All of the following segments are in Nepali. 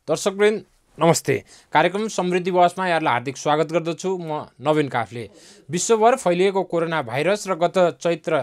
दर्शकवृन्द नमस्ते। कार्यक्रम समृद्धि बहसमा यहाँलाई हार्दिक स्वागत गर्दछु। म नवीन काफले। विश्वभर फैलिएको कोरोना भाइरस र गत चैत्र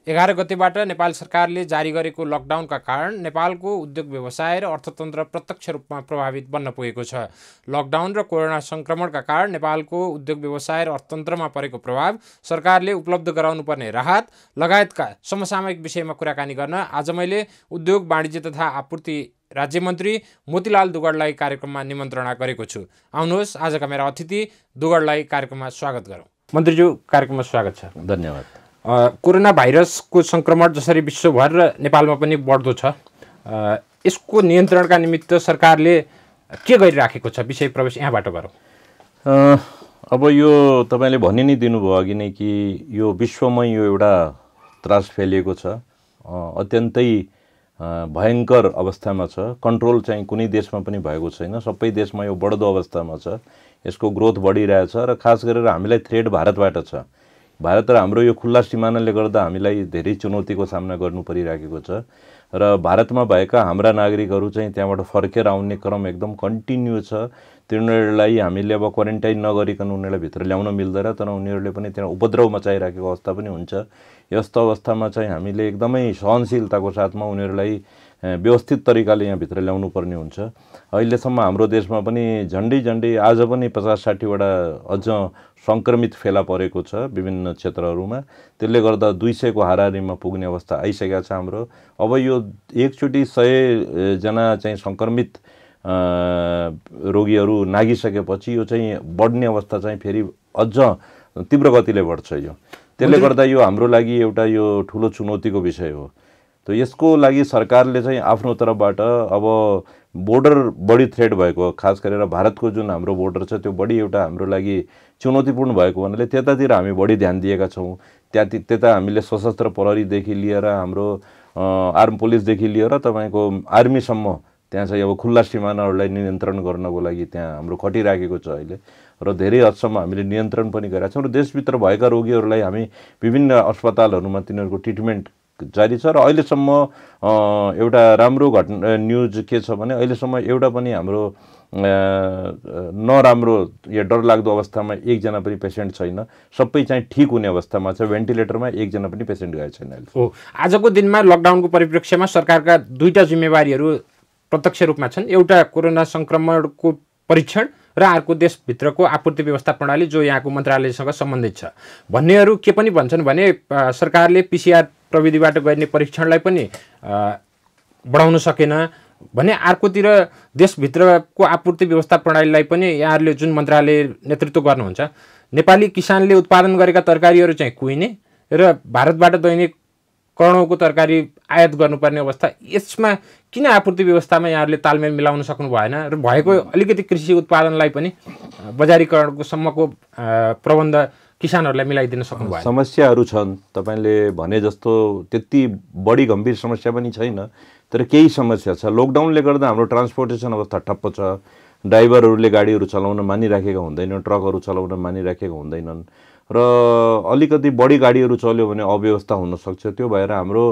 11 गतेबाट नेपाल सरकारले जारी गरेको लकडाउनका कारण नेपालको उद्योग व्यवसाय र अर्थतन्त्र प्रत्यक्ष रूपमा प्रभावित बन्न पुगेको छ। लकडाउन र कोरोना संक्रमणका कारण नेपालको उद्योग व्यवसाय र अर्थतन्त्रमा परेको प्रभाव, सरकारले उपलब्ध गराउनुपर्ने राहत लगायतका समसामयिक विषयमा कुराकानी गर्न आज मैले उद्योग वाणिज्य तथा आपूर्ति राज्यमन्त्री मोतीलाल दुगडलाई कार्यक्रममा निमन्त्रणा गरेको छु। आउनुहोस् आजका मेरा अतिथि दुगडलाई कार्यक्रममा स्वागत गरौँ। मन्त्रीज्यू, कार्यक्रममा स्वागत छ। धन्यवाद। कोरोना भाइरसको संक्रमण जसरी विश्वभर र नेपालमा पनि बढ्दो छ, यसको नियन्त्रणका निमित्त सरकारले के गरिराखेको छ? विषय प्रवेश यहाँबाट गरौँ। अब यो तपाईले भनि नै दिनुभयो अघि नै कि यो विश्वमै यो एउटा त्रास फैलिएको छ, अत्यन्तै भयङ्कर अवस्थामा छ। कन्ट्रोल चाहिँ कुनै देशमा पनि भएको छैन, सबै देशमा यो बढ्दो अवस्थामा छ। यसको ग्रोथ बढिरहेछ र खास गरेर हामीलाई थ्रेट भारतबाट छ। भारत र हाम्रो यो खुल्ला सिमानाले गर्दा हामीलाई धेरै चुनौतीको सामना गर्नु परिरहेको छ र भारतमा भएका हाम्रा नागरिकहरू चाहिँ त्यहाँबाट फर्केर आउने क्रम एकदम कन्टिन्यू छ। तिनीहरूलाई हामीले अब क्वारेन्टाइन नगरिकन उनीहरूलाई भित्र ल्याउन मिल्दैन, तर उनीहरूले पनि त्यहाँ उपद्रव मचाइराखेको अवस्था पनि हुन्छ। यस्तो अवस्थामा चाहिँ हामीले एकदमै सहनशीलताको साथमा उनीहरूलाई व्यवस्थित तरिकाले यहाँभित्र ल्याउनु पर्ने हुन्छ। अहिलेसम्म हाम्रो देशमा पनि झन्डै आज पनि 50-60 वटा अझ सङ्क्रमित फेला परेको छ विभिन्न क्षेत्रहरूमा। त्यसले गर्दा 200 को हाराहारीमा पुग्ने अवस्था आइसकेको छ हाम्रो। अब यो एकचोटि 100 जना चाहिँ सङ्क्रमित रोगीहरू नागिसकेपछि यो चाहिँ बढ्ने अवस्था चाहिँ फेरि अझ तीव्र गतिले बढ्छ। यो त्यसले गर्दा यो हाम्रो लागि एउटा यो ठुलो चुनौतीको विषय हो। त यसको लागि सरकारले चाहिँ आफ्नो तर्फबाट अब बोर्डर बढी थ्रेट भएको, खास गरेर भारतको जुन हाम्रो बोर्डर छ त्यो बढी एउटा हाम्रो लागि चुनौतीपूर्ण भएको हुनाले त्यतातिर हामी बढी ध्यान दिएका छौँ। त्यता हामीले सशस्त्र प्रहरीदेखि लिएर हाम्रो आर्म पुलिसदेखि लिएर तपाईँको आर्मीसम्म त्यहाँ चाहिँ अब खुल्ला सिमानाहरूलाई नियन्त्रण गर्नको लागि त्यहाँ हाम्रो खटिराखेको छ अहिले र धेरै हदसम्म हामीले नियन्त्रण पनि गरेका छौँ र देशभित्र भएका रोगीहरूलाई हामी विभिन्न अस्पतालहरूमा तिनीहरूको ट्रिटमेन्ट जारी छ। र अहिलेसम्म एउटा राम्रो न्युज के छ भने अहिलेसम्म एउटा पनि हाम्रो नराम्रो या डरलाग्दो अवस्थामा एकजना पनि पेसेन्ट छैन। सबै चाहिँ ठिक हुने अवस्थामा छ। भेन्टिलेटरमा एकजना पनि पेसेन्ट गएको छैन अहिले। आजको दिनमा लकडाउनको परिप्रेक्ष्यमा सरकारका दुईटा जिम्मेवारीहरू प्रत्यक्ष रूपमा छन्। एउटा कोरोना संक्रमणको परीक्षण र अर्को देशभित्रको आपूर्ति व्यवस्था प्रणाली जो यहाँको मन्त्रालयसँग सम्बन्धित छ। भन्नेहरू के पनि भन्छन् भने सरकारले PCR प्रविधिबाट गर्ने परीक्षणलाई पनि बढाउन सकेन भने अर्कोतिर देशभित्रको आपूर्ति व्यवस्था प्रणालीलाई पनि यहाँहरूले जुन मन्त्रालय नेतृत्व गर्नुहुन्छ, नेपाली किसानले उत्पादन गरेका तरकारीहरू चाहिँ कुहिने र भारतबाट दैनिक करोडौँको तरकारी आयात गर्नुपर्ने अवस्था, यसमा किन आपूर्ति व्यवस्थामा यहाँहरूले तालमेल मिलाउन सक्नु भएन र भएको अलिकति कृषि उत्पादनलाई पनि बजारीकरणको सम्मको प्रबन्ध किसानहरूलाई मिलाइदिन सक्नु भएन? समस्याहरू छन्, तपाईँले भने जस्तो त्यति बढी गम्भीर समस्या पनि छैन, तर केही समस्या छ। लकडाउनले गर्दा हाम्रो ट्रान्सपोर्टेसन अवस्था ठप्प छ। ड्राइभरहरूले गाडीहरू चलाउन मानिराखेका हुँदैनन्, ट्रकहरू चलाउन मानिराखेका हुँदैनन् र अलिकति बढी गाडीहरू चल्यो भने अव्यवस्था हुनसक्छ। त्यो भएर हाम्रो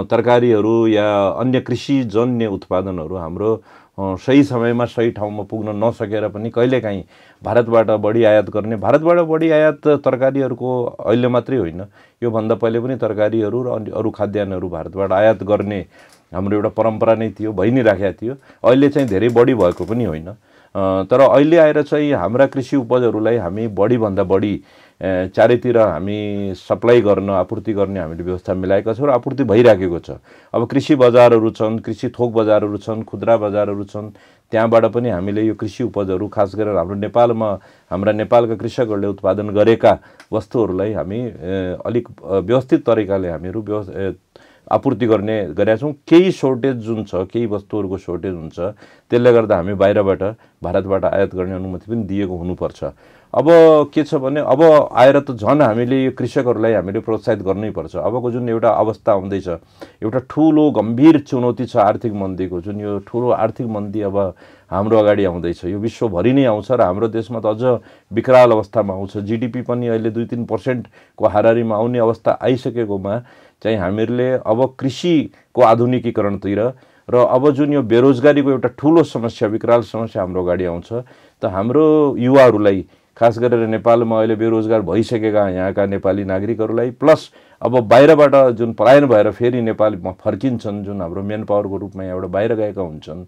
तरकारीहरू या अन्य कृषिजन्य उत्पादनहरू हाम्रो सही समयमा सही ठाउँमा पुग्न नसकेर पनि कहिलेकाहीँ भारतबाट बढी आयात गर्ने, भारतबाट बढी आयात तरकारीहरूको अहिले मात्रै होइन, योभन्दा पहिले पनि तरकारीहरू र अरू खाद्यान्नहरू भारतबाट आयात गर्ने हाम्रो एउटा परम्परा नै थियो, भइ नै राखेको थियो। अहिले चाहिँ धेरै बढी भएको पनि होइन, तर अहिले आएर चाहिँ हाम्रा कृषि उपजहरूलाई हामी बढीभन्दा बढी चारैतिर हामी सप्लाई गर्न, आपूर्ति गर्ने हामीले व्यवस्था मिलाएका छौँ र आपूर्ति भइराखेको छ। अब कृषि बजारहरू छन्, कृषि थोक बजारहरू छन्, खुद्रा बजारहरू छन्, त्यहाँबाट पनि हामीले यो कृषि उपजहरू खास गरेर हाम्रो नेपालमा हाम्रा नेपालका कृषकहरूले उत्पादन गरेका वस्तुहरूलाई हामी अलिक व्यवस्थित तरिकाले हामीहरू आपूर्ति गर्ने गरेका छौँ। केही सर्टेज जुन छ, केही वस्तुहरूको सर्टेज हुन्छ, त्यसले गर्दा हामी भारतबाट आयात गर्ने अनुमति पनि दिएको हुनुपर्छ। अब के छ भने अब आएर त झन् हामीले यो कृषकहरूलाई हामीले प्रोत्साहित गर्नैपर्छ। अबको जुन एउटा अवस्था आउँदैछ, एउटा ठुलो गम्भीर चुनौती छ आर्थिक मन्दीको, जुन यो ठुलो आर्थिक मन्दी अब हाम्रो अगाडि आउँदैछ। यो विश्वभरि नै आउँछ र हाम्रो देशमा त अझ विकराल अवस्थामा आउँछ। GDP पनि अहिले 2-3% को हाराहारीमा आउने अवस्था आइसकेकोमा चाहिँ हामीहरूले अब कृषिको आधुनिकीकरणतिर र अब जुन यो बेरोजगारीको एउटा ठुलो समस्या विकराल समस्या हाम्रो अगाडि आउँछ त हाम्रो युवाहरूलाई खास गरेर नेपालमा अहिले बेरोजगार भइसकेका यहाँका नेपाली नागरिकहरूलाई प्लस अब बाहिरबाट जुन पलायन भएर फेरि नेपालमा फर्किन्छन् जुन हाम्रो मेन पावरको रूपमा यहाँबाट बाहिर गएका हुन्छन्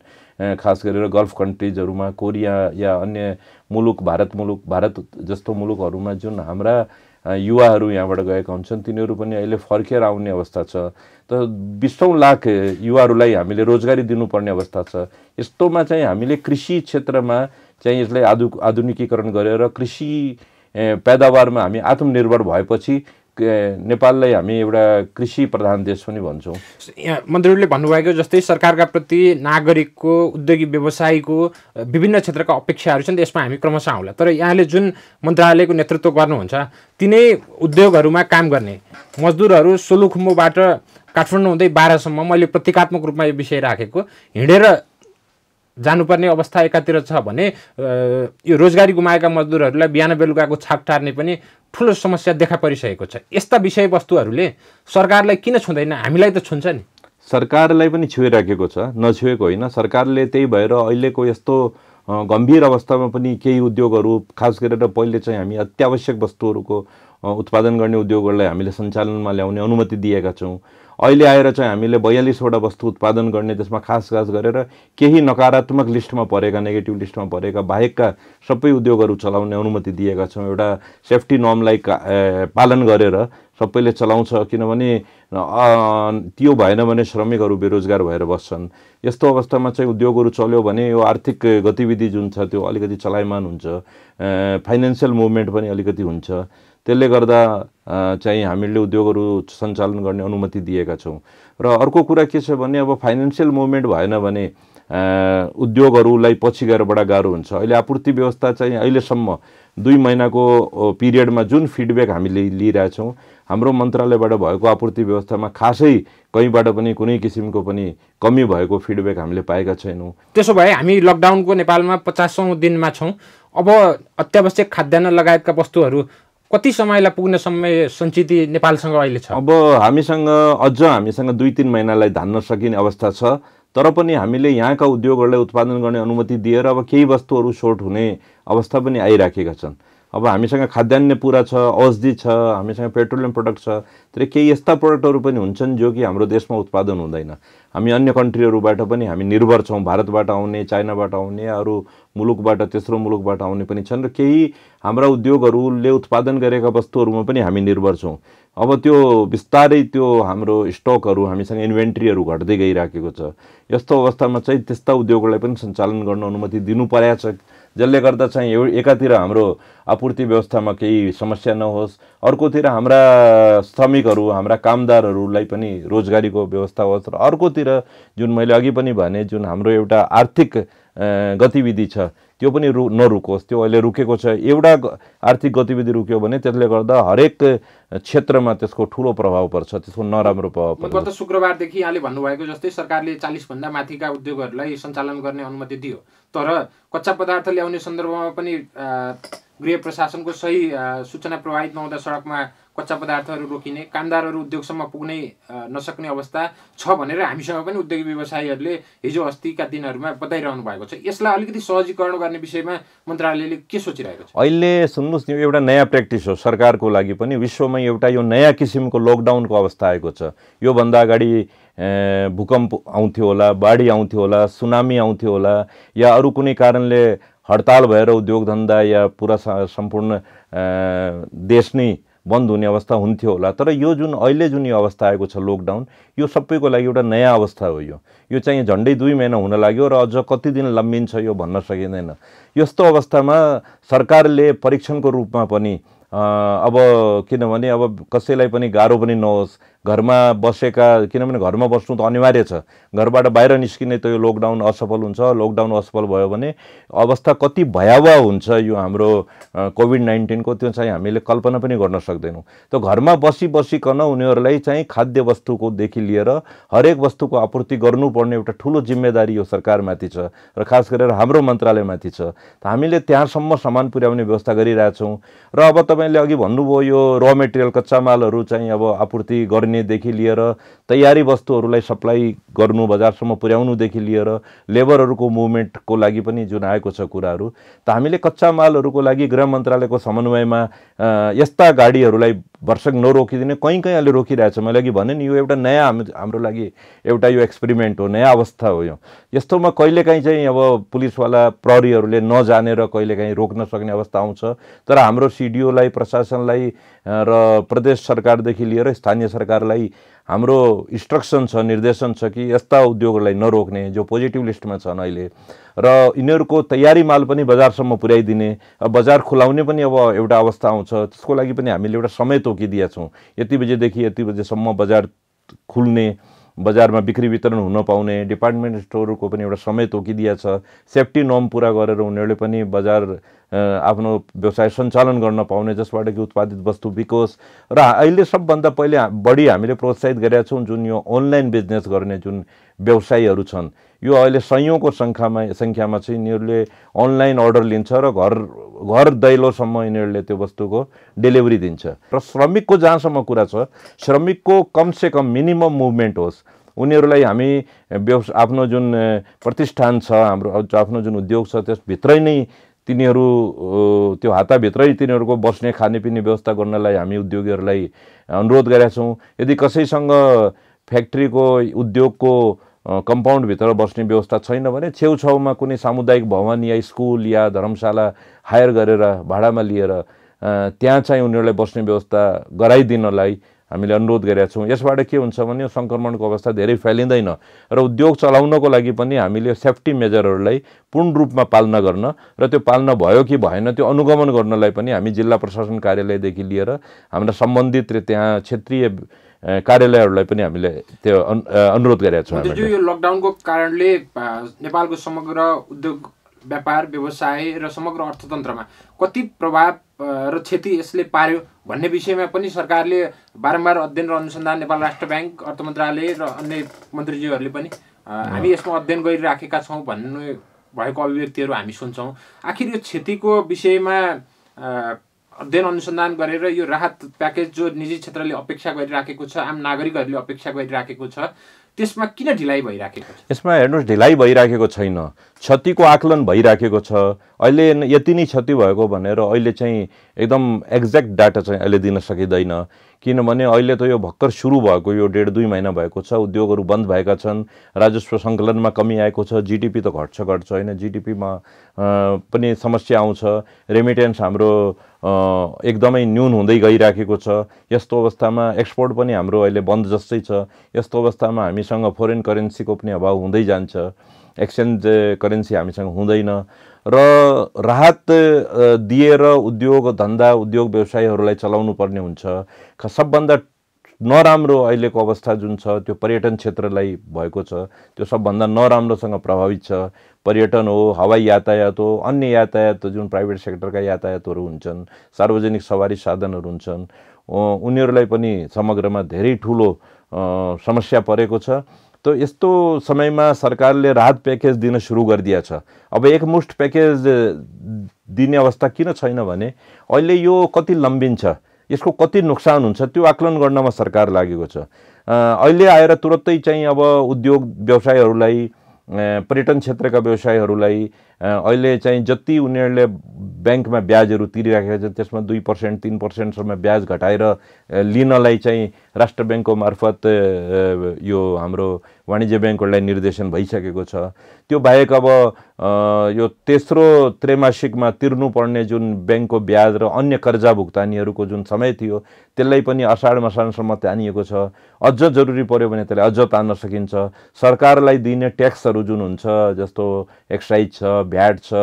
खास गरेर गल्फ कन्ट्रिजहरूमा कोरिया या अन्य मुलुक भारत जस्तो मुलुकहरूमा जुन हाम्रा युवाहरू यहाँबाट गएका हुन्छन् तिनीहरू पनि अहिले फर्केर आउने अवस्था छ त 20औं लाख युवाहरूलाई हामीले रोजगारी दिनुपर्ने अवस्था छ। यस्तोमा चाहिँ हामीले कृषि क्षेत्रमा चाहिँ यसलाई आधुनिकीकरण गरेर कृषि पैदावारमा हामी आत्मनिर्भर भएपछि नेपाललाई हामी एउटा कृषि प्रधान देश पनि भन्छौँ। मन्त्रीहरूले भन्नुभएको जस्तै सरकारका प्रति नागरिकको उद्योगी व्यवसायीको विभिन्न क्षेत्रका अपेक्षाहरू छन् त्यसमा हामी क्रमशः आउँला। तर यहाँले जुन मन्त्रालयको नेतृत्व गर्नुहुन्छ तिनै उद्योगहरूमा काम गर्ने मजदुरहरू सोलुखुम्बुबाट काठमाडौँ हुँदै बाह्रसम्म मैले प्रतीकात्मक रूपमा यो विषय राखेको हिँडेर जानुपर्ने अवस्था एकातिर छ भने यो रोजगारी गुमाएका मजदुरहरूलाई बिहान बेलुकाको छाप टार्ने पनि ठुलो समस्या देखा परिसकेको छ। यस्ता विषयवस्तुहरूले सरकारलाई किन छुँदैन? हामीलाई त छुन्छ नि। सरकारलाई पनि छुइराखेको छ, नछुएको होइन। सरकारले त्यही भएर अहिलेको यस्तो गम्भीर अवस्थामा पनि केही उद्योगहरू खास गरेर पहिले चाहिँ हामी अत्यावश्यक वस्तुहरूको उत्पादन गर्ने उद्योगहरूलाई हामीले सञ्चालनमा ल्याउने अनुमति दिएका छौँ। अहिले आएर चाहिँ हामीले 42वटा वस्तु उत्पादन गर्ने त्यसमा खास गरेर केही नकारात्मक लिस्टमा परेका नेगेटिभ लिस्टमा परेका बाहेकका सबै उद्योगहरू चलाउने अनुमति दिएका छौँ। एउटा सेफ्टी नर्मलाई पालन गरेर सबैले चलाउँछ, किनभने त्यो भएन भने श्रमिकहरू बेरोजगार भएर बस्छन्। यस्तो अवस्थामा चाहिँ उद्योगहरू चल्यो भने यो आर्थिक गतिविधि जुन छ त्यो अलिकति चलायमान हुन्छ, फाइनेन्सियल मुभमेन्ट पनि अलिकति हुन्छ। त्यसले गर्दा चाहिँ हामीले उद्योगहरू सञ्चालन गर्ने अनुमति दिएका छौँ। र अर्को कुरा के छ भने अब फाइनेन्सियल मुभमेन्ट भएन भने उद्योगहरूलाई पछि गएर बडा गाह्रो हुन्छ। अहिले आपूर्ति व्यवस्था चाहिँ अहिलेसम्म 2 महिनाको पिरियडमा जुन फिडब्याक हामीले लिइरहेछौँ हाम्रो मन्त्रालयबाट भएको आपूर्ति व्यवस्थामा खासै कहीँबाट पनि कुनै किसिमको पनि कमी भएको फिडब्याक हामीले पाएका छैनौँ। त्यसो भए हामी लकडाउनको नेपालमा 50औं दिनमा छौँ। अब अत्यावश्यक खाद्यान्न लगायतका वस्तुहरू कति समयलाई पुग्ने समय सञ्चित नेपालसँग अहिले छ? अब हामीसँग 2-3 महिनालाई धान्न सकिने अवस्था छ। तर पनि हामीले यहाँका उद्योगहरूलाई उत्पादन गर्ने अनुमति दिएर अब केही वस्तुहरू सर्ट हुने अवस्था पनि आइराखेका छन्। अब हामीसँग खाद्यान्न पुरा छ, औषधि छ, हामीसँग पेट्रोलियम प्रोडक्ट छ, तर केही यस्ता प्रोडक्टहरू पनि हुन्छन् जो कि हाम्रो देशमा उत्पादन हुँदैन। हामी अन्य कन्ट्रीहरूबाट पनि हामी निर्भर छौँ, भारतबाट आउने, चाइनाबाट आउने, अरू मुलुकबाट, तेस्रो मुलुकबाट आउने पनि छन् र केही हाम्रा उद्योगहरूले उत्पादन गरेका वस्तुहरूमा पनि हामी निर्भर छौँ। अब त्यो बिस्तारै त्यो हाम्रो स्टकहरू हामीसँग इन्भेन्ट्रीहरू घट्दै गइराखेको छ। यस्तो अवस्थामा चाहिँ त्यस्ता उद्योगहरूलाई पनि सञ्चालन गर्न अनुमति दिनु परेको छ, जसले गर्दा चाहिँ एकातिर हाम्रो आपूर्ति व्यवस्थामा केही समस्या नहोस्, अर्कोतिर हाम्रा श्रमिकहरू, हाम्रा कामदारहरूलाई पनि रोजगारीको व्यवस्था होस्, र अर्कोतिर जुन मैले अघि पनि भने जुन हाम्रो एउटा आर्थिक गतिविधि छ त्यो पनि नरुकोस्। त्यो अहिले रुकेको छ। एउटा आर्थिक गतिविधि रुक्यो भने त्यसले गर्दा हरेक क्षेत्रमा त्यसको ठुलो प्रभाव पर्छ, त्यसको नराम्रो प्रभाव पर्छ। गत शुक्रबारदेखि यहाँले भन्नुभएको जस्तै सरकारले 40 भन्दा माथिका उद्योगहरूलाई सञ्चालन गर्ने अनुमति दियो। तर कच्चा पदार्थ ल्याउने सन्दर्भमा पनि गृह प्रशासनको सही सूचना प्रवाहित नहुँदा सडकमा कच्चा पदार्थहरू रोकिने, कामदारहरू उद्योगसम्म पुग्नै नसक्ने अवस्था छ भनेर हामीसँग पनि उद्योगी व्यवसायीहरूले हिजो अस्तिका दिनहरूमा बताइरहनु भएको छ। यसलाई अलिकति सहजीकरण गर्ने विषयमा मन्त्रालयले के सोचिरहेको छ? अहिले सुन्नुहोस्, यो एउटा नयाँ प्र्याक्टिस हो सरकारको लागि पनि। विश्वमा एउटा यो नयाँ किसिमको लकडाउनको अवस्था आएको छ। योभन्दा अगाडि भूकम्प आउँथ्यो होला, बाढी आउँथ्यो होला, सुनामी आउँथ्यो होला, या अरू कुनै कारणले हडताल भएर उद्योग धन्दा या पुरा सम्पूर्ण देश नै बन्द हुने अवस्था हुन्थ्यो होला। तर यो जुन अहिले जुन यो अवस्था आएको छ लकडाउन, यो सबैको लागि एउटा नयाँ अवस्था हो। यो चाहिँ झन्डै 2 महिना हुन लाग्यो र अझ कति दिन लम्बिन्छ यो भन्न सकिँदैन। यस्तो अवस्थामा सरकारले परीक्षणको रूपमा पनि अब किनभने अब कसैलाई पनि गाह्रो पनि नहोस्, घरमा बसेका, किनभने घरमा बस्नु त अनिवार्य छ, घरबाट बाहिर निस्किने त यो लकडाउन असफल हुन्छ। लकडाउन असफल भयो भने अवस्था कति भयावह हुन्छ यो हाम्रो कोभिड-19 को, त्यो चाहिँ हामीले कल्पना पनि गर्न सक्दैनौँ। त घरमा बसिकन उनीहरूलाई चाहिँ खाद्य वस्तुकोदेखि लिएर हरेक वस्तुको आपूर्ति गर्नुपर्ने एउटा ठुलो जिम्मेदारी यो सरकारमाथि छ र खास गरेर हाम्रो मन्त्रालयमाथि छ। त हामीले त्यहाँसम्म सामान पुर्याउने व्यवस्था गरिरहेछौँ। र अब तपाईँले अघि भन्नुभयो यो र मेटेरियल, कच्चा मालहरू चाहिँ अब आपूर्ति गर्ने दिनेदेखि लिएर तयारी वस्तुहरूलाई सप्लाई गर्नु बजारसम्म पुर्याउनुदेखि लिएर लेबरहरूको मुभमेन्टको लागि पनि जुन आएको छ कुराहरू, त हामीले कच्चा मालहरूको लागि गृह मन्त्रालयको समन्वयमा यस्ता गाडीहरूलाई भर्सक नरोकिदिने कहीँ अहिले रोकिरहेछ। मैले अघि भने नि, यो एउटा नयाँ हाम्रो लागि एउटा यो एक्सपेरिमेन्ट हो, नयाँ अवस्था हो। यो यस्तोमा कहिलेकाहीँ चाहिँ अब पुलिसवाला प्रहरीहरूले नजानेर कहिलेकाहीँ रोक्न सक्ने अवस्था आउँछ। तर हाम्रो सिडिओलाई, प्रशासनलाई र प्रदेश सरकारदेखि लिएर स्थानीय सरकारलाई हाम्रो इन्स्ट्रक्सन छ, निर्देशन छ कि यस्ता उद्योगहरूलाई नरोक्ने, जो पोजिटिभ लिस्टमा छन् अहिले, र यिनीहरूको तयारी माल पनि बजारसम्म पुर्याइदिने, बजार खुलाउने पनि अब एउटा अवस्था आउँछ। त्यसको लागि पनि हामीले एउटा समय तोकिदिएका छौँ। यति बजेदेखि यति बजेसम्म बजार खुल्ने, बजारमा बिक्री वितरण हुन पाउने, डिपार्टमेन्ट स्टोरको पनि एउटा समय तोकिदिएको छ। सेफ्टी नर्म पुरा गरेर उनीहरूले पनि बजार आफ्नो व्यवसाय सञ्चालन गर्न पाउने, जसबाट कि उत्पादित वस्तु बिकोस्। र अहिले सबभन्दा पहिले बढी हामीले प्रोत्साहित गरेका छौँ जुन यो अनलाइन बिजनेस गर्ने जुन व्यवसायीहरू छन्, यो अहिले सयौँको सङ्ख्यामा चाहिँ यिनीहरूले अनलाइन अर्डर लिन्छ र घर दैलोसम्म यिनीहरूले त्यो वस्तुको डेलिभरी दिन्छ। र श्रमिकको जहाँसम्म कुरा छ, श्रमिकको कमसेकम मिनिमम मुभमेन्ट होस्। उनीहरूलाई हामी आफ्नो जुन प्रतिष्ठान छ, हाम्रो आफ्नो जुन उद्योग छ, त्यसभित्रै नै तिनीहरू त्यो हाताभित्रै तिनीहरूको बस्ने खानेपिने व्यवस्था गर्नलाई हामी उद्योगीहरूलाई अनुरोध गरेका छौँ। यदि कसैसँग फ्याक्ट्रीको उद्योगको कम्पाउन्डभित्र बस्ने व्यवस्था छैन भने छेउछाउमा कुनै सामुदायिक भवन या स्कुल या धर्मशाला हायर गरेर भाडामा लिएर त्यहाँ चाहिँ उनीहरूलाई बस्ने व्यवस्था गराइदिनलाई हामीले अनुरोध गरेका छौँ। यसबाट के हुन्छ भने सङ्क्रमणको अवस्था धेरै फैलिँदैन र उद्योग चलाउनको लागि पनि हामीले सेफ्टी मेजरहरूलाई पूर्ण रूपमा पालना गर्न र त्यो पालना भयो कि भएन त्यो अनुगमन गर्नलाई पनि हामी जिल्ला प्रशासन कार्यालयदेखि लिएर हाम्रा सम्बन्धित त्यहाँ क्षेत्रीय कार्यालयहरूलाई पनि हामीले त्यो अनुरोध गरेका छौँ। यो लकडाउनको कारणले नेपालको समग्र उद्योग व्यापार व्यवसाय र समग्र अर्थतन्त्रमा कति प्रभाव र क्षति यसले पार्यो भन्ने विषयमा पनि सरकारले बारम्बार अध्ययन र अनुसन्धान, नेपाल राष्ट्र ब्याङ्क, अर्थ मन्त्रालय र अन्य मन्त्रीज्यूहरूले पनि हामी यसमा अध्ययन गरिराखेका छौँ भन्ने भएको अभिव्यक्तिहरू हामी सुन्छौँ। आखिर यो क्षतिको विषयमा अध्ययन अनुसन्धान गरेर यो राहत प्याकेज जो निजी क्षेत्रले अपेक्षा गरिराखेको छ, आम नागरिकहरूले अपेक्षा गरिराखेको छ, त्यसमा किन ढिलाइ भइराखेको छ? यसमा हेर्नुहोस्, ढिलाइ भइराखेको छैन, क्षतिको आकलन भइराखेको छ। अहिले यति नै क्षति भएको भनेर अहिले चाहिँ एकदम एक्ज्याक्ट डाटा चाहिँ अहिले दिन सकिँदैन, किनभने अहिले त यो भर्खर सुरु भएको, यो 1.5-2 महिना भएको छ। उद्योगहरू बन्द भएका छन्, राजस्व सङ्कलनमा कमी आएको छ, जिडिपी त घट्छ होइन, जिडिपीमा पनि समस्या आउँछ, रेमिटेन्स हाम्रो एकदमै न्यून हुँदै गइराखेको छ। यस्तो अवस्थामा एक्सपोर्ट पनि हाम्रो अहिले बन्द जस्तै छ। यस्तो अवस्थामा हामीसँग फरेन करेन्सीको पनि अभाव हुँदै जान्छ, एक्सचेन्ज करेन्सी हामीसँग हुँदैन र राहत दिएर उद्योग धन्दा, उद्योग व्यवसायीहरूलाई चलाउनु पर्ने हुन्छ। सबभन्दा नराम्रो अहिलेको अवस्था जुन छ त्यो पर्यटन क्षेत्रलाई भएको छ, त्यो सबभन्दा नराम्रोसँग प्रभावित छ। पर्यटन हो, हवाई यातायात हो, अन्य यातायात जुन प्राइभेट सेक्टरका यातायातहरू हुन्छन्, सार्वजनिक सवारी साधनहरू हुन्छन्, उनीहरूलाई पनि समग्रमा धेरै ठुलो समस्या परेको छ। तो यस्तो समयमा सरकारले राहत प्याकेज दिन सुरु गरिदिया छ। अब एकमुष्ट प्याकेज दिने अवस्था किन छैन भने अहिले यो कति लम्बिन्छ, यसको कति नोक्सान हुन्छ त्यो आकलन गर्नमा सरकार लागेको छ। अहिले आएर तुरत्तै चाहिँ अब उद्योग व्यवसायहरूलाई, पर्यटन क्षेत्रका व्यवसायहरूलाई अहिले चाहिँ जति उनीहरूले ब्याङ्कमा ब्याजहरू तिरिराखेका छन् त्यसमा 2% 3%सम्म ब्याज घटाएर लिनलाई चाहिँ राष्ट्र ब्याङ्कको मार्फत यो हाम्रो वाणिज्य ब्याङ्कहरूलाई निर्देशन भइसकेको छ। त्यो बाहेक अब यो तेस्रो त्रैमासिकमा तिर्नुपर्ने जुन ब्याङ्कको ब्याज र अन्य कर्जा भुक्तानीहरूको जुन समय थियो त्यसलाई पनि असाढ मसाढसम्म तानिएको छ। अझ जरुरी पर्यो भने त्यसलाई अझ तान्न सकिन्छ। सरकारलाई दिने ट्याक्सहरू जुन हुन्छ, जस्तो एक्साइज छ, भ्याट छ,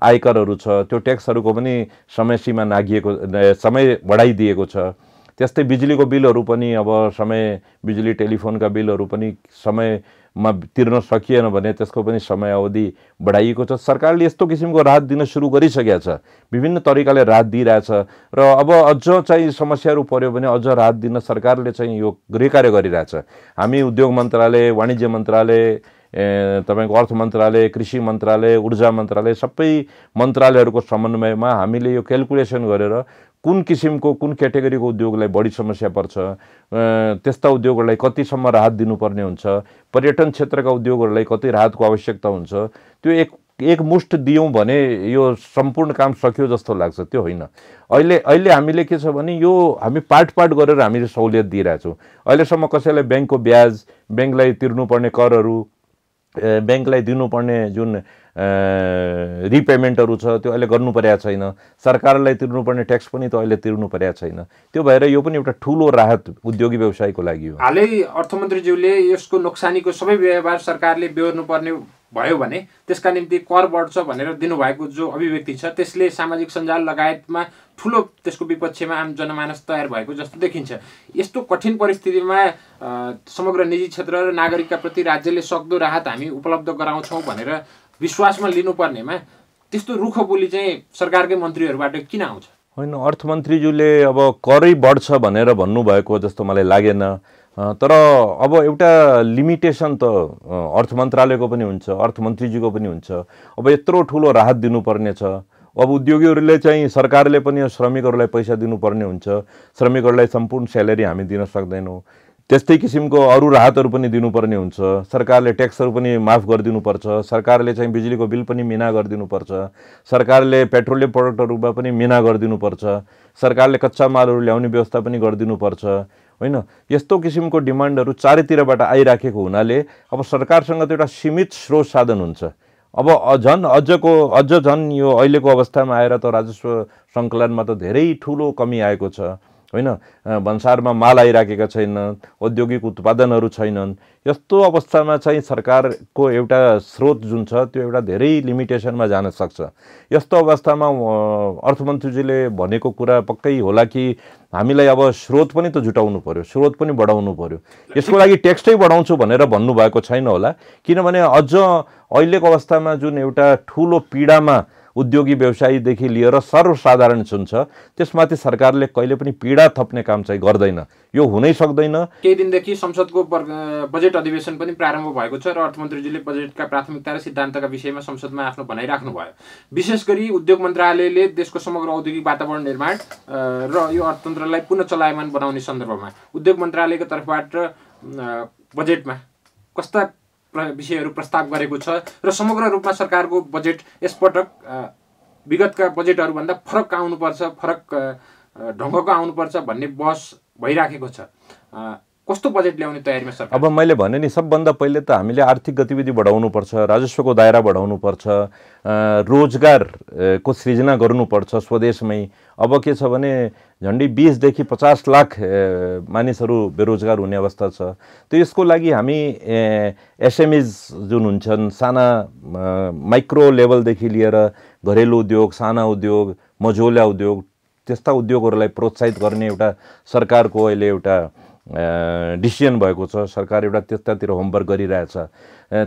आयकरहरू छ, त्यो ट्याक्सहरूको पनि समय सीमा नाघिएको, समय बढाइदिएको छ। त्यस्तै बिजुलीको बिलहरू पनि अब समय, बिजुली टेलिफोनका बिलहरू पनि समयमा तिर्न सकिएन भने त्यसको पनि समय अवधि बढाइएको छ। सरकारले यस्तो किसिमको राहत दिन सुरु गरिसकेको छ, विभिन्न तरिकाले राहत दिइरहेछ र अब अझ चाहिँ समस्याहरू पर्यो भने अझ राहत दिन सरकारले चाहिँ यो गृहकार्य गरिरहेछ। हामी उद्योग मन्त्रालय, वाणिज्य मन्त्रालय, तपाईको अर्थ मन्त्रालय, कृषि मन्त्रालय, ऊर्जा मन्त्रालय, सबै मन्त्रालयहरूको समन्वयमा हामीले यो क्याल्कुलेसन गरेर कुन किसिमको कुन क्याटेगोरीको उद्योगलाई बढी समस्या पर्छ, त्यस्ता उद्योगहरूलाई कतिसम्म राहत दिनुपर्ने हुन्छ, पर्यटन क्षेत्रका उद्योगहरूलाई कति राहतको आवश्यकता हुन्छ, त्यो एकमुष्ट दियौँ भने यो सम्पूर्ण काम सक्यो जस्तो लाग्छ। त्यो होइन। अहिले हामीले के छ भने यो हामी पार्ट गरेर हामीले सहुलियत दिइरहेछौँ। अहिलेसम्म कसैलाई ब्याङ्कको ब्याज, ब्याङ्कलाई तिर्नुपर्ने करहरू, ब्याङ्कलाई दिनुपर्ने जुन रिपेमेन्टहरू छ त्यो अहिले गर्नु परेको छैन। सरकारलाई तिर्नुपर्ने ट्याक्स पनि त अहिले तिर्नु परेको छैन। त्यो भएर यो पनि एउटा ठुलो राहत उद्योगी व्यवसायको लागि हो। हालै अर्थमन्त्रीज्यूले यसको नोक्सानीको सबै व्यवहार सरकारले बेहोर्नुपर्ने भयो भने त्यसका निम्ति कर बढ्छ भनेर दिनुभएको जो अभिव्यक्ति छ त्यसले सामाजिक सञ्जाल लगायतमा ठुलो त्यसको विपक्षमा आम जनमानस तयार भएको जस्तो देखिन्छ। यस्तो कठिन परिस्थितिमा समग्र निजी क्षेत्र र नागरिकका प्रति राज्यले सक्दो राहत हामी उपलब्ध गराउँछौँ भनेर विश्वासमा लिनुपर्नेमा त्यस्तो रुखो बोली चाहिँ सरकारकै मन्त्रीहरूबाट किन आउँछ? होइन, अर्थमन्त्रीज्यूले अब करै बढ्छ भनेर भन्नुभएको जस्तो मलाई लागेन। तर अब एउटा लिमिटेसन त अर्थ मन्त्रालयको पनि हुन्छ, अर्थमन्त्रीजीको पनि हुन्छ। अब यत्रो ठुलो राहत दिनुपर्ने छ। अब उद्योगीहरूले चाहिँ सरकारले पनि श्रमिकहरूलाई पैसा दिनुपर्ने हुन्छ, श्रमिकहरूलाई सम्पूर्ण स्यालेरी हामी दिन सक्दैनौँ। त्यस्तै किसिमको अरू राहतहरू पनि दिनुपर्ने हुन्छ। सरकारले ट्याक्सहरू पनि माफ गरिदिनुपर्छ, सरकारले चाहिँ बिजुलीको बिल पनि मिना गरिदिनुपर्छ, सरकारले पेट्रोलियम प्रडक्टहरूमा पनि मिना गरिदिनुपर्छ, सरकारले कच्चा मालहरू ल्याउने व्यवस्था पनि गरिदिनुपर्छ। होइन, यस्तो किसिमको डिमान्डहरू चारैतिरबाट आइराखेको हुनाले अब सरकारसँग त एउटा सीमित स्रोत साधन हुन्छ। अब अझ झन् यो अहिलेको अवस्थामा आएर त राजस्व सङ्कलनमा त धेरै ठुलो कमी आएको छ। होइन, भन्सारमा माल आइराखेका छैनन्, औद्योगिक उत्पादनहरू छैनन्। यस्तो अवस्थामा चाहिँ सरकारको एउटा स्रोत जुन छ त्यो एउटा धेरै लिमिटेसनमा जान सक्छ। यस्तो अवस्थामा अर्थमन्त्रीजीले भनेको कुरा पक्कै होला कि हामीलाई अब स्रोत पनि त जुटाउनु पर्यो, स्रोत पनि बढाउनु पर्यो। यसको लागि ट्याक्सै बढाउँछु भनेर भन्नुभएको छैन होला, किनभने अझ अहिलेको अवस्थामा जुन एउटा ठुलो पीडामा उद्योगी व्यवसायीदेखि लिएर सर्वसाधारण जुन छ त्यसमाथि सरकारले कहिले पनि पीडा थप्ने काम चाहिँ गर्दैन। यो हुनै सक्दैन। केही दिनदेखि संसदको बजेट अधिवेशन पनि प्रारम्भ भएको छ र अर्थमन्त्रीजीले बजेटका प्राथमिकता र सिद्धान्तका विषयमा संसदमा आफ्नो भनाइ राख्नुभयो। विशेष गरी उद्योग मन्त्रालयले देशको समग्र औद्योगिक वातावरण निर्माण र यो अर्थतन्त्रलाई पुनः चलायमान बनाउने सन्दर्भमा उद्योग मन्त्रालयको तर्फबाट बजेटमा कस्ता विषयहरू प्रस्ताव गरेको छ र समग्र रूपमा सरकारको बजेट यसपटक विगतका बजेटहरूभन्दा फरक आउनुपर्छ, फरक ढङ्गको आउनुपर्छ भन्ने बहस भइराखेको छ। कस्तो बजेट ल्याउने तयारीमा सरकार? अब मैले भने नि, सबभन्दा पहिले त हामीले आर्थिक गतिविधि बढाउनुपर्छ, राजस्वको दायरा बढाउनुपर्छ, रोजगारको सृजना गर्नुपर्छ स्वदेशमै। अब के छ भने झन्डै 20 देखि 50 लाख मानिसहरू बेरोजगार हुने अवस्था छ। त यसको लागि हामी एसएमइज जुन हुन्छन्, साना माइक्रो लेभलदेखि लिएर घरेलु उद्योग, साना उद्योग, मझौला उद्योग, त्यस्ता उद्योगहरूलाई प्रोत्साहित गर्ने एउटा सरकारको अहिले एउटा डिसिजन भएको छ। सरकार एउटा त्यस्तातिर होमवर्क गरिरहेछ।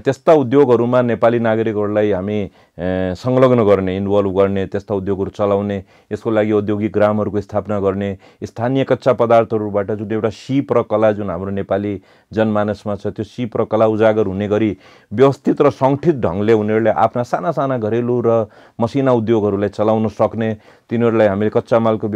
त्यस्ता उद्योगहरूमा नेपाली नागरिकहरूलाई हामी संलग्न गर्ने, इन्भल्भ गर्ने, त्यस्ता उद्योगहरू चलाउने, यसको लागि औद्योगिक ग्रामहरूको स्थापना गर्ने, स्थानीय कच्चा पदार्थहरूबाट जुन एउटा सिप र कला जुन हाम्रो नेपाली जनमानसमा छ त्यो सिप र कला उजागर हुने गरी व्यवस्थित र सङ्गठित ढङ्गले उनीहरूले आफ्ना साना साना घरेलु र मसिना उद्योगहरूलाई चलाउन सक्ने, तिनीहरूलाई हामीले कच्चा मालको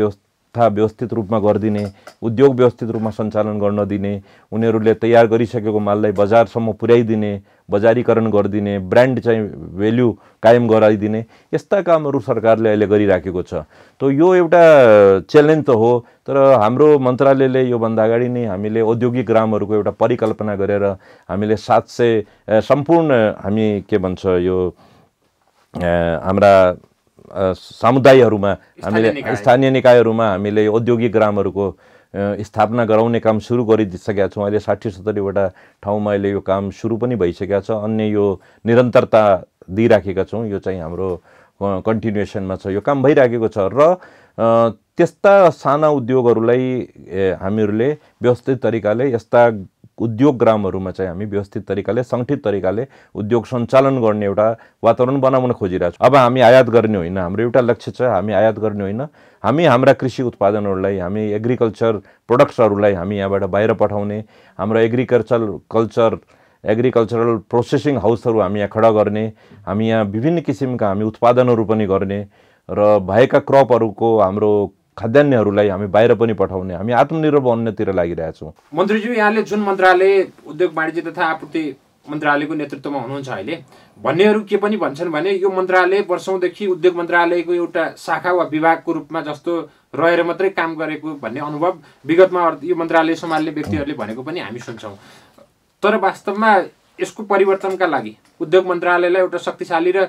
व्यवस्थित रूपमा गरिदिने, उद्योग व्यवस्थित रूपमा सञ्चालन गर्न दिने, उनीहरूले तयार गरिसकेको माललाई बजारसम्म पुर्याइदिने, बजारीकरण गरिदिने, ब्रान्ड चाहिँ भेल्यु कायम गराइदिने, यस्ता कामहरू सरकारले अहिले गरिराखेको छ। त यो एउटा च्यालेन्ज त हो। तर हाम्रो मन्त्रालयले योभन्दा अगाडि नै हामीले औद्योगिक ग्रामहरूको एउटा परिकल्पना गरेर हामीले 700 सम्पूर्ण हामी के भन्छ यो हाम्रा समुदायहरूमा हामीले स्थानीय निकायहरूमा हामीले औद्योगिक ग्रामहरूको स्थापना गराउने काम सुरु गरिसकेका छौँ। अहिले 60-70 वटा ठाउँमा अहिले यो काम सुरु पनि भइसकेका छ। अन्य यो निरन्तरता दिइराखेका छौँ। यो चाहिँ हाम्रो कन्टिन्युएसनमा छ, यो काम भइराखेको छ। र त्यस्ता साना उद्योगहरूलाई हामीहरूले व्यवस्थित तरिकाले यस्ता उद्योग ग्रामहरूमा चाहिँ हामी व्यवस्थित तरिकाले सङ्गठित तरिकाले उद्योग सञ्चालन गर्ने एउटा वातावरण बनाउन खोजिरहेछौँ। अब हामी आयात गर्ने होइन, हाम्रो एउटा लक्ष्य छ हामी आयात गर्ने होइन, हामी हाम्रा कृषि उत्पादनहरूलाई, हामी एग्रिकल्चर प्रोडक्ट्सहरूलाई हामी यहाँबाट बाहिर पठाउने, हाम्रो एग्रिकल्चरल प्रोसेसिङ हाउसहरू हामी यहाँ खडा गर्ने, हामी यहाँ विभिन्न किसिमका हामी उत्पादनहरू पनि गर्ने र भएका क्रपहरूको हाम्रो खाद्यान्नहरूलाई हामी बाहिर पनि पठाउने, हामी आत्मनिर्भर बन्नेतिर लागिरहेका छौँ। मन्त्रीज्यू, यहाँले जुन मन्त्रालय उद्योग वाणिज्य तथा आपूर्ति मन्त्रालयको नेतृत्वमा हुनुहुन्छ अहिले, भन्नेहरू के पनि भन्छन् भने यो मन्त्रालय वर्षौँदेखि उद्योग मन्त्रालयको एउटा शाखा वा विभागको रूपमा जस्तो रहेर मात्रै काम गरेको भन्ने अनुभव विगतमा यो मन्त्रालय सम्हाल्ने व्यक्तिहरूले भनेको पनि हामी सुन्छौँ। तर वास्तवमा यसको परिवर्तनका लागि उद्योग मन्त्रालयलाई एउटा शक्तिशाली र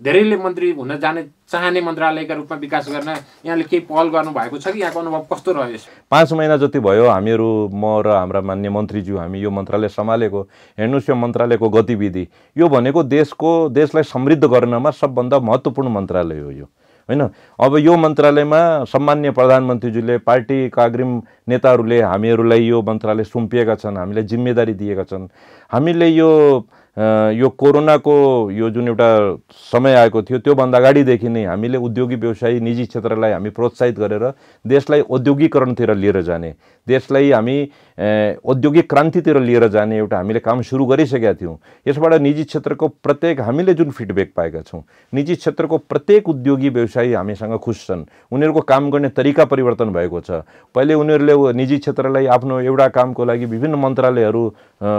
धेरैले मन्त्री हुन जाने चाहने मन्त्रालयका रूपमा विकास गर्न यहाँले केही पहल गर्नुभएको छ कि यहाँको अनुभव कस्तो रह्यो? 5 महिना जति भयो हामीहरू, म र हाम्रा मान्य मन्त्रीज्यू हामी यो मन्त्रालय सम्हालेको। हेर्नुहोस्, यो मन्त्रालयको गतिविधि यो भनेको देशलाई समृद्ध गर्नमा सबभन्दा महत्त्वपूर्ण मन्त्रालय हो यो, होइन? अब यो मन्त्रालयमा सम्मान्य प्रधानमन्त्रीज्यूले, पार्टीका अग्रिम नेताहरूले हामीहरूलाई यो मन्त्रालय सुम्पिएका छन्, हामीलाई जिम्मेदारी दिएका छन्। हामीले यो कोरोनाको यो जुन एउटा समय आएको थियो त्योभन्दा अगाडिदेखि नै हामीले उद्योगी व्यवसायी निजी क्षेत्रलाई हामी प्रोत्साहित गरेर देशलाई औद्योगिकरणतिर लिएर जाने, देशलाई हामी औद्योगिक क्रान्तितिर लिएर जाने एउटा हामीले काम सुरु गरिसकेका थियौँ। यसबाट निजी क्षेत्रको प्रत्येक हामीले जुन फिडब्याक पाएका छौँ, निजी क्षेत्रको प्रत्येक उद्योगी व्यवसायी हामीसँग खुस छन्। उनीहरूको काम गर्ने तरिका परिवर्तन भएको छ। पहिले उनीहरूले निजी क्षेत्रलाई आफ्नो एउटा कामको लागि विभिन्न मन्त्रालयहरू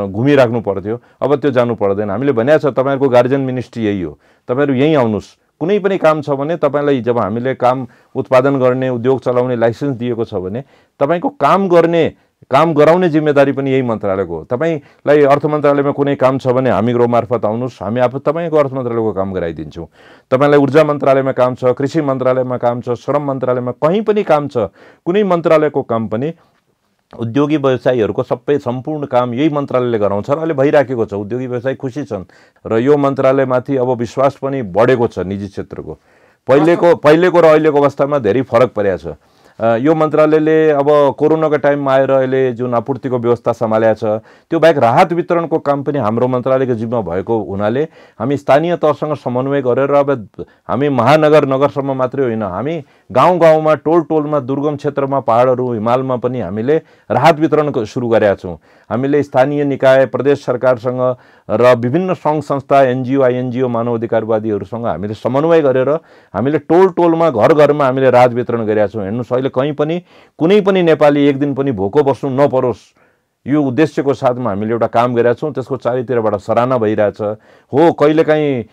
घुमिराख्नु पर्थ्यो, अब त्यो जानु पर्दैन। हामीले भनेको छ तपाईँहरूको गार्जियन मिनिस्ट्री यही हो, तपाईँहरू यहीँ आउनुहोस्। कुनै पनि काम छ भने तपाईँलाई जब हामीले काम उत्पादन गर्ने, उद्योग चलाउने लाइसेन्स दिएको छ भने तपाईँको काम गराउने जिम्मेदारी पनि यही मन्त्रालयको हो। तपाईँलाई अर्थ मन्त्रालयमा कुनै काम छ भने हामीहरू मार्फत आउनुहोस्, हामी आफू तपाईँको अर्थ मन्त्रालयको काम गराइदिन्छौँ। तपाईँलाई ऊर्जा मन्त्रालयमा काम छ, कृषि मन्त्रालयमा काम छ, श्रम मन्त्रालयमा कहीँ पनि काम छ, कुनै मन्त्रालयको काम पनि उद्योगी व्यवसायीहरूको सबै सम्पूर्ण काम यही मन्त्रालयले गराउँछ र अहिले भइराखेको छ। उद्योगी व्यवसायी खुसी छन् र यो मन्त्रालयमाथि अब विश्वास पनि बढेको छ निजी क्षेत्रको। पहिलेको र अहिलेको अवस्थामा धेरै फरक परेको छ। यो मन्त्रालयले अब कोरोनाको टाइममा आएर अहिले जुन आपूर्तिको व्यवस्था सम्हालेको छ, त्यो बाहेक राहत वितरणको काम पनि हाम्रो मन्त्रालयको जिम्मा भएको हुनाले हामी स्थानीय तहसँग समन्वय गरेर अब हामी महानगर नगरसम्म मात्रै होइन, हामी गाउँ गाउँमा, टोल टोलमा, दुर्गम क्षेत्रमा, पहाडहरू, हिमालमा पनि हामीले राहत वितरण सुरु गरेका छौँ। हामीले स्थानीय निकाय, प्रदेश सरकारसँग र विभिन्न सङ्घ संस्था, एनजिओ, आइएनजिओ, मानव अधिकारवादीहरूसँग हामीले समन्वय गरेर हामीले टोल टोलमा, घर घरमा हामीले राहत वितरण गरेका छौँ। हेर्नुहोस्, अहिले कहीँ पनि कुनै पनि नेपाली एक दिन पनि भोको बस्नु नपरोस्, यो उद्देश्यको साथमा हामीले एउटा काम गरेका छौँ। त्यसको चारैतिरबाट सराहना भइरहेछ। हो, कहिलेकाहीँ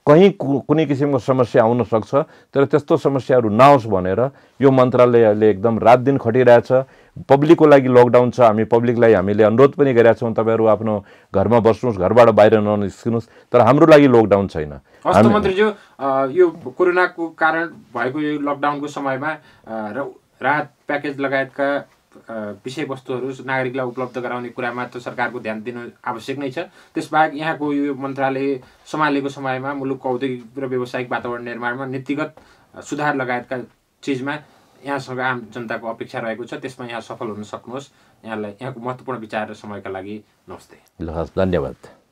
कहीँ कुनै किसिमको समस्या आउन सक्छ, तर त्यस्तो समस्याहरू नहोस् भनेर यो मन्त्रालयले एकदम रात दिन खटिरहेछ। पब्लिकको लागि लकडाउन छ, हामी पब्लिकलाई हामीले अनुरोध पनि गरेका छौँ, तपाईँहरू आफ्नो घरमा बस्नुहोस्, घरबाट बाहिर ननिस्किनुहोस्, तर हाम्रो लागि लकडाउन छैन। हस्त मन्त्रीज्यू, यो कोरोनाको कारण भएको यो लकडाउनको समयमा राहत प्याकेज लगायतका विषयवस्तुहरू नागरिकलाई उपलब्ध गराउने कुरामा त सरकारको ध्यान दिनु आवश्यक नै छ। त्यसबाहेक यहाँको यो मन्त्रालय सम्हालेको समयमा मुलुकको औद्योगिक र व्यावसायिक वातावरण निर्माणमा नीतिगत सुधार लगायतका चिजमा यहाँसँग आम जनताको अपेक्षा रहेको छ, त्यसमा यहाँ सफल हुन सक्नुहोस्। यहाँलाई यहाँको महत्त्वपूर्ण विचार र समयका लागि नमस्ते। ल, धन्यवाद।